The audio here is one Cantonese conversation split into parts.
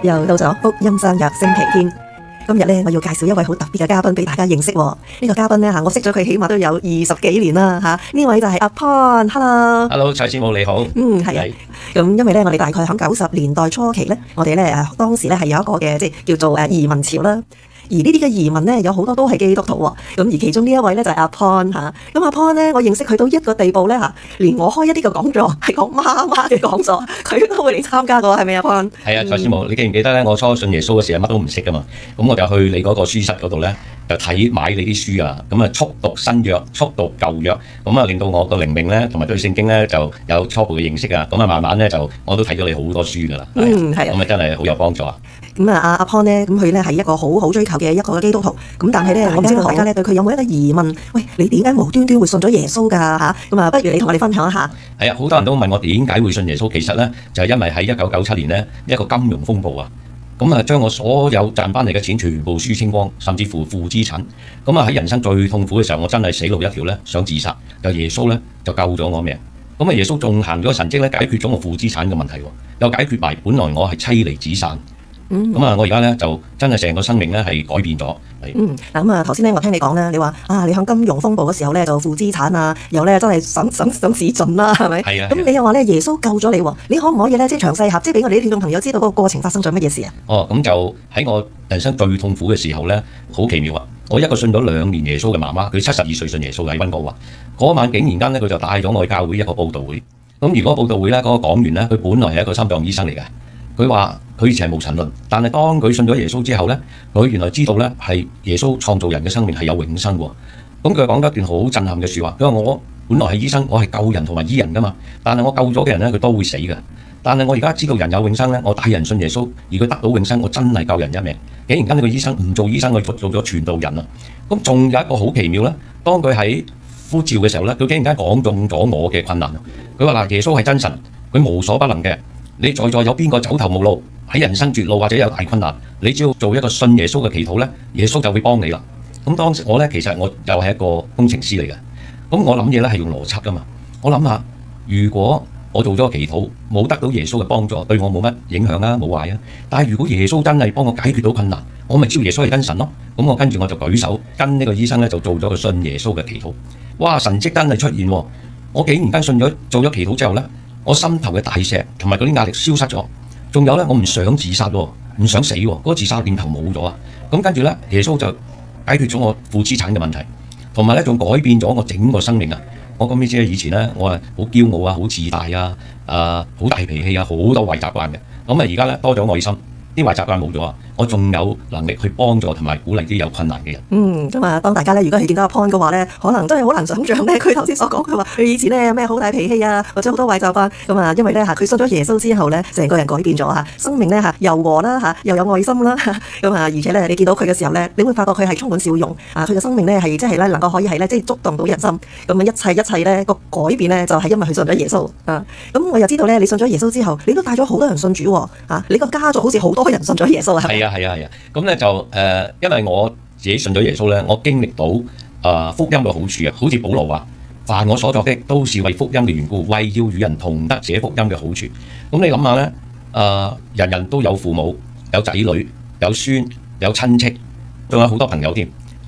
又到咗福音相約星期天，今日咧我要介紹一位好特別嘅嘉賓俾大家認識喎。呢個嘉賓咧我識咗佢起碼都有20幾年啦嚇。呢位就係阿 Pon。Hello， 蔡師母你好。係。咁因為咧我哋大概喺90年代初期咧，我哋咧當時咧係有一個嘅即係叫做移民潮啦。而呢啲嘅移民咧有好多都係基督徒喎，咁而其中呢一位咧就係阿 Pon 嚇。咁阿 Pon 咧，我認識佢到一個地步咧嚇，連我開一啲嘅講座係講媽媽嘅講座，佢都會嚟參加過，係咪阿 Pon？係啊，蔡師母，你記唔記得咧？我初信耶穌嘅時候乜都唔識噶嘛，咁我就去你嗰個書室嗰度咧，就買你啲書啊，咁啊速讀新約，速讀舊約，咁啊令到我個靈命咧同埋對聖經咧就有初步嘅認識啊，咁啊慢慢咧就我都睇咗你好多書噶啦，係啊，咁啊真係好有幫助啊！咁啊，阿 Pon 咧，咁佢咧係一個好追求嘅一個基督徒。咁但係咧，我唔知道大家咧對佢有冇一個疑問？喂，你點解無端端會信咗耶穌㗎嚇？咁啊，不如你同我哋分享一下。係啊，好多人都問我點解會信耶穌。其實咧就係因為喺1997年咧一個金融風暴啊，咁啊將我所有賺翻嚟嘅錢全部輸清光，甚至乎負資產。咁啊喺人生最痛苦嘅時候，我真係死路一條咧，想自殺。就耶穌咧就救咗我命。咁啊耶穌仲行咗神蹟咧，解決咗我負資產嘅問題，又解決埋本來我係妻離子散。咁啊，我而家咧就真係成個生命咧係改變咗。嗱咁啊，頭先咧我聽你講咧，你話你喺金融風暴嘅時候咧就負資產啊，又咧真係想自盡啦，係咪？係啊。咁你又話咧耶穌救咗你喎，你可唔可以咧即係詳細下，即係俾我哋啲聽眾朋友知道嗰個過程發生咗乜嘢事啊？咁就喺我人生最痛苦嘅時候咧，好奇妙啊！我一個信咗2年耶穌嘅媽媽，佢72歲信耶穌喺溫哥華，嗰晚竟然間咧佢就帶咗我去教會一個佈道會。咁如果佈道會咧嗰個講員咧，佢本來係一個心臟醫生嚟嘅。佢話佢以前係無神論，但係當佢信咗耶穌之後咧，佢原來知道咧係耶穌創造人嘅生命係有永生喎。咁佢講咗一段好震撼嘅説話，佢話我本來係醫生，我係救人同埋醫人噶嘛，但係我救咗嘅人咧佢都會死嘅。但係我而家知道人有永生咧，我帶人信耶穌，而佢得到永生，我真係救人一命。竟然間呢個醫生唔做醫生，佢做咗傳道人啊！咁仲有一個好奇妙咧，當佢喺呼召嘅時候咧，佢竟然間講中咗我嘅困難。佢話嗱，耶穌係真神，佢無所不能嘅。你在座有邊個走投無路，喺人生絕路或者有大困難，你只要做一個信耶穌嘅祈禱咧，耶穌就會幫你啦。咁當時我咧其實我又係一個工程師嚟嘅，咁我諗嘢咧係用邏輯噶嘛。我諗下，如果我做咗個祈禱冇得到耶穌嘅幫助，對我冇乜影響啊，冇壞啊。但係如果耶穌真係幫我解決到困難，我咪知道耶穌係真神咯。咁我跟住我就舉手跟呢個醫生咧就做咗個信耶穌嘅祈禱。哇！神蹟真係出現喎！我竟然間信咗做咗祈禱之後咧，我心頭嘅大石同埋嗰啲壓力消失咗，仲有咧我唔想自殺喎，唔想死喎，嗰個自殺念頭冇咗啊！咁跟住咧，耶穌就解決咗我負資產嘅問題，同埋咧仲改變咗我整個生命啊！我講咩啫？以前咧我係好驕傲啊，好自大啊，好大脾氣啊，好多壞習慣嘅。咁啊而家咧多咗愛心，啲壞習慣冇咗啊！我仲有能力去幫助同埋鼓勵啲有困難嘅人。咁啊，當大家咧如果係見到阿 Pon 嘅話咧，可能真係好難想像咧，佢頭先所講佢話佢以前咧有咩好大脾氣啊，或者好多壞習慣咁啊，因為咧佢信咗耶穌之後咧，成個人改變咗嚇，生命咧柔和啦又有愛心啦咁啊，而且咧你見到佢嘅時候咧，你會發覺佢係充滿笑容啊，佢嘅生命咧係即係咧能夠可以係咧即係觸動到人心，咁啊一切咧個改變咧就係因為佢信咗耶穌啊。咁我又知道咧，你信咗耶穌之後，你都帶咗好多人信主喎啊！你個家族好似好多人信咗耶穌啊？係啊，咁咧就因為我自己信咗耶穌咧，我經歷到福音嘅好處啊，好似保羅話：凡我所作的，都是為福音嘅緣故，為要與人同得這福音嘅好處。咁你諗下咧，人人都有父母、有仔女、有孫、有親戚，仲有好多朋友添。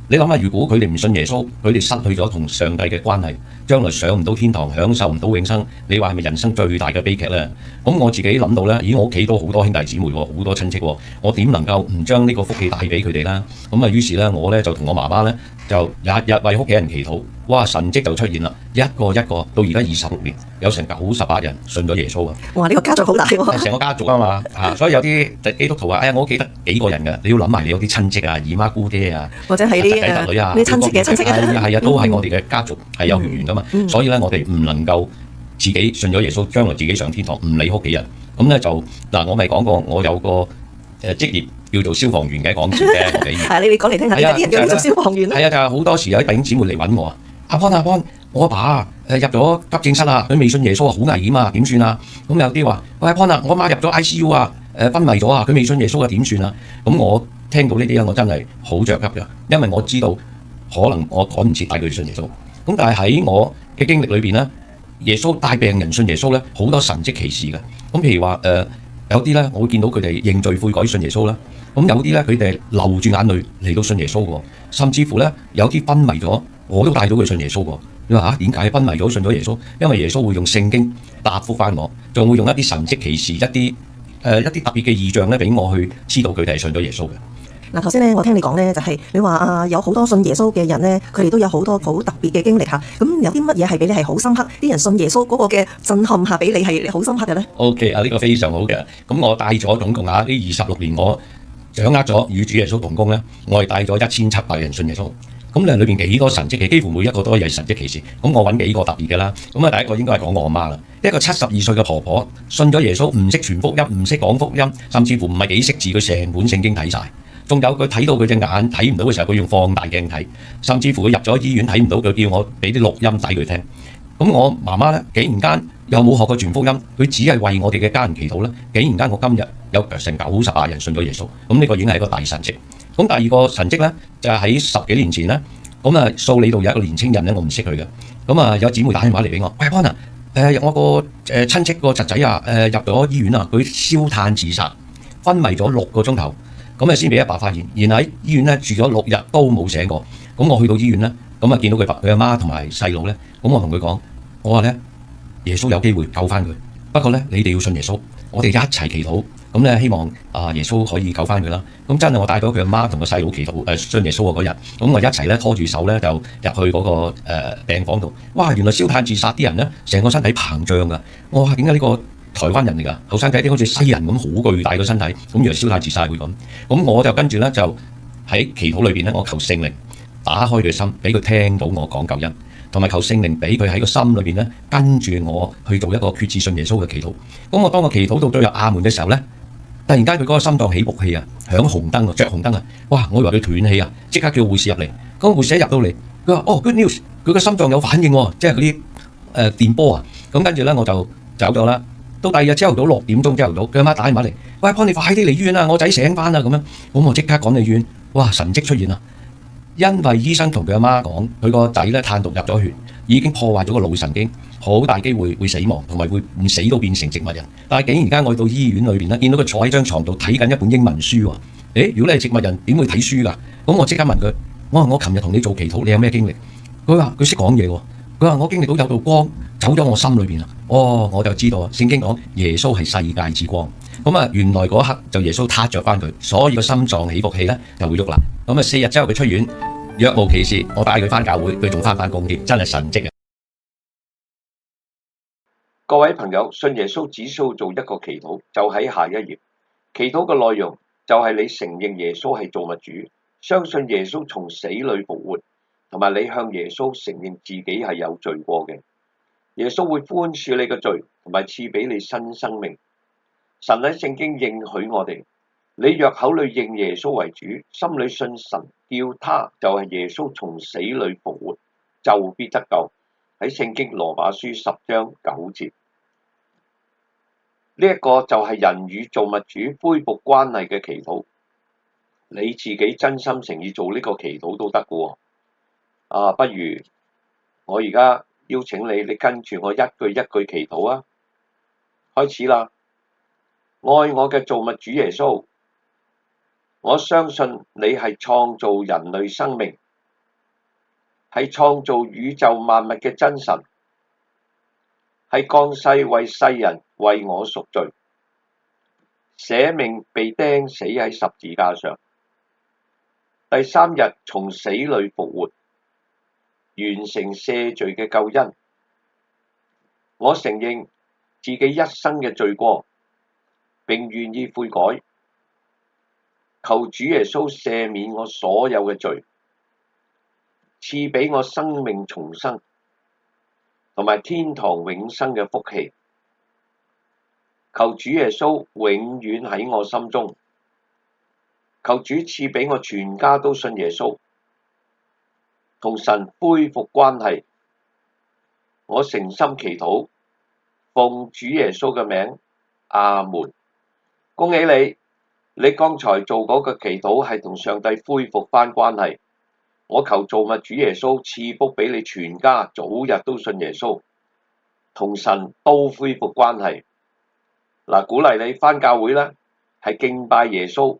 你諗下，如果佢哋唔信耶穌，佢哋失去咗同上帝嘅關係，將來上唔到天堂，享受唔到永生，你話係咪人生最大嘅悲劇呢？咁我自己諗到呢，咦，我屋企都好多兄弟姊妹，好多親戚，我點能夠唔將呢個福氣帶俾佢哋呢？咁啊，於是呢，我呢就同我媽媽呢，就日日為屋企人祈禱。哇！神蹟就出現啦，一個一個到而家26年，有成98人信咗耶穌啊！哇！呢個家族好大喎，成個家族啊嘛所以有啲基督徒話：哎呀，我屋企得幾個人㗎，你要諗埋你有啲親戚啊、姨媽姑爹啊，或者係啲侄仔侄女啊，你親戚嘅親戚係啊，都係我哋嘅家族係有血緣㗎嘛。所以咧，我哋唔能夠自己信咗耶穌，將來自己上天堂，唔理屋企人。咁咧就嗱，我咪講過，我有個職業叫做消防員嘅，講笑嘅，我比喻。係你講嚟聽下，有啲人叫做消防員係啊，就係好多時有啲弟兄姊妹嚟揾我。阿 Pon，我阿爸入咗急症室啦，佢未信耶穌啊，好危險啊，點算啊？咁有啲話：喂，阿 Pon 我媽入咗 ICU 啊，昏迷咗啊，佢未信耶穌啊，點算啊？咁我聽到呢啲咧，我真係好着急㗎，因為我知道可能我趕唔切帶佢信耶穌。咁但係喺我嘅經歷裏邊咧，耶穌帶病人信耶穌咧，好多神蹟奇事嘅。咁譬如話有啲咧我會見到佢哋認罪悔改信耶穌啦。咁有啲咧佢哋流住眼淚嚟到信耶穌喎，甚至乎咧有啲昏迷咗，我都帶到佢信耶穌喎。你話嚇點解昏迷咗信咗耶穌？因為耶穌會用聖經答覆翻我，仲會用一啲神蹟奇事、一啲特別嘅異象咧，俾我去知道佢哋係信咗耶穌嘅。嗱，頭先咧，我聽你講咧，就係你話有好多信耶穌嘅人咧，佢哋都有好多好特別嘅經歷嚇。咁有啲乜嘢係俾你係好深刻？啲人信耶穌嗰個嘅震撼下，俾你係好深刻嘅咧？OK 啊，呢個非常好嘅。咁我帶咗總共呢26年，我掌握咗與主耶穌同工咧，我係帶咗1700人信耶穌。咁裏邊幾個神蹟奇，幾乎每一個都係神蹟奇事。咁我揾幾個特別嘅啦。咁第一個應該係講我阿媽啦，一個72歲嘅婆婆信咗耶穌，唔識傳福音，唔識講福音，甚至乎唔係幾識字，佢成本聖經睇晒。仲有佢睇到佢隻眼睇唔到嘅時候，佢用放大鏡睇，甚至乎佢入咗醫院睇唔到，佢叫我俾啲錄音帶佢聽。咁我媽媽咧，竟然間又冇學過傳福音，佢只係為我哋嘅家人祈禱啦。竟然間我今日有成98人信咗耶穌，咁呢個已經係一個大神蹟。咁第二個神蹟咧，就係喺10幾年前咧，咁素里度有一個年青人咧，我唔識佢嘅，咁有姊妹打電話嚟俾我，喂，Pon我個親戚個侄仔啊，入咗醫院啊，佢燒炭自殺，昏迷咗6個鐘頭。咁先俾阿爸發現，然後喺醫院咧住咗6日都冇醒過。咁我去到醫院咧，咁見到佢阿媽同埋細佬咧，咁我同佢講，我話咧耶穌有機會救翻佢，不過咧你哋要信耶穌，我哋一齊祈禱，咁咧希望耶穌可以救翻佢啦。咁真係我帶咗佢阿媽同個細佬祈禱信耶穌嗰日，咁我一齊咧拖住手咧就入去嗰個病房度。哇！原來燒炭自殺啲人咧，成個身體膨脹噶。我話點解呢個台灣人嚟㗎，後生仔啲好似西人咁好巨大個身體，咁原來燒炭自殺會咁。咁我就跟住咧就喺祈禱裏邊咧，我求聖靈打開佢心，俾佢聽到我講救恩，同埋求聖靈俾佢喺個心裏邊咧跟住我去做一個決志信耶穌嘅祈禱。咁我當我祈禱到最後阿門嘅時候咧，突然間佢嗰個心臟起搏器啊，響紅燈啊，着紅燈啊，哇！我以為佢斷氣啊，即刻叫護士入嚟。咁護士一入到嚟，佢話：哦 good news，佢個心臟有反應喎，即係嗰啲電波啊。咁跟住咧我就走咗啦。到第二日朝頭早6點鐘，朝頭早佢阿媽打電話嚟，喂，Pon，你快啲嚟醫院啊！我仔醒翻啦咁樣，咁我即刻趕嚟醫院。哇！神蹟出現啦，因為醫生同佢阿媽講，佢個仔咧炭毒入咗血，已經破壞咗個腦神經，好大機會會死亡，同埋會唔死都變成植物人。但係竟然間我去到醫院裏邊咧，見到佢坐喺張床度睇緊一本英文書喎。誒，如果你係植物人，點會睇書㗎？咁我即刻問佢，我琴日同你做祈禱，你有咩經歷？佢話佢識講嘢喎。佢話我經歷到有道光走咗我心裏邊啦，我就知道聖經講耶穌係世界之光。咁原來嗰刻就耶穌撻着翻佢，所以個心臟起伏器咧就會喐啦。咁4日之後佢出院，若無其事，我帶佢翻教會，佢仲翻工添，真係神蹟啊！各位朋友，信耶穌只需要做一個祈禱，就喺下一頁。祈禱嘅內容就係你承認耶穌係造物主，相信耶穌從死裏復活。同埋你向耶穌承認自己係有罪過嘅，耶穌會寬恕你嘅罪，同埋賜俾你新生命。神喺聖經應許我哋，你若口裏認耶穌為主，心裏信神，叫他就係耶穌從死裏復活，就必得救。喺聖經羅馬書10章9節，呢一個就係人與造物主恢復關係嘅祈禱。你自己真心誠意做呢個祈禱都得嘅喎。不如我而家邀請你跟住我一句一句祈禱啊！開始啦！愛我嘅造物主耶穌，我相信你係創造人類生命，係創造宇宙萬物嘅真神，係降世為世人為我贖罪，捨命被釘死喺十字架上，第3日從死裏復活，完成赦罪嘅救恩。我承認自己一生嘅罪過，並願意悔改，求主耶穌赦免我所有嘅罪，賜俾我生命重生，同埋天堂永生嘅福氣。求主耶穌永遠喺我心中，求主賜俾我全家都信耶穌，同神恢復關係。我誠心祈禱，奉主耶穌嘅名，阿門。恭喜你，你剛才做嗰個祈禱係同上帝恢復返關係。我求造物主耶穌賜福俾你全家，早日都信耶穌，同神都恢復關係。嗱，鼓勵你返教會啦，係敬拜耶穌，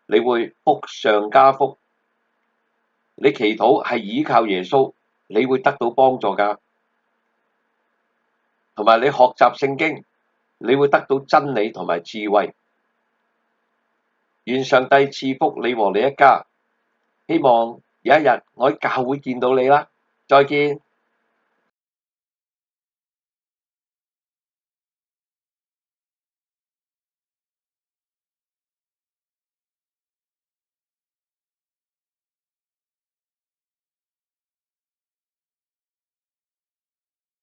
你會福上加福。你祈禱係倚靠耶穌，你會得到幫助㗎。同埋你學習聖經，你會得到真理同埋智慧。願上帝賜福你和你一家。希望有一日我喺教會見到你啦。再見。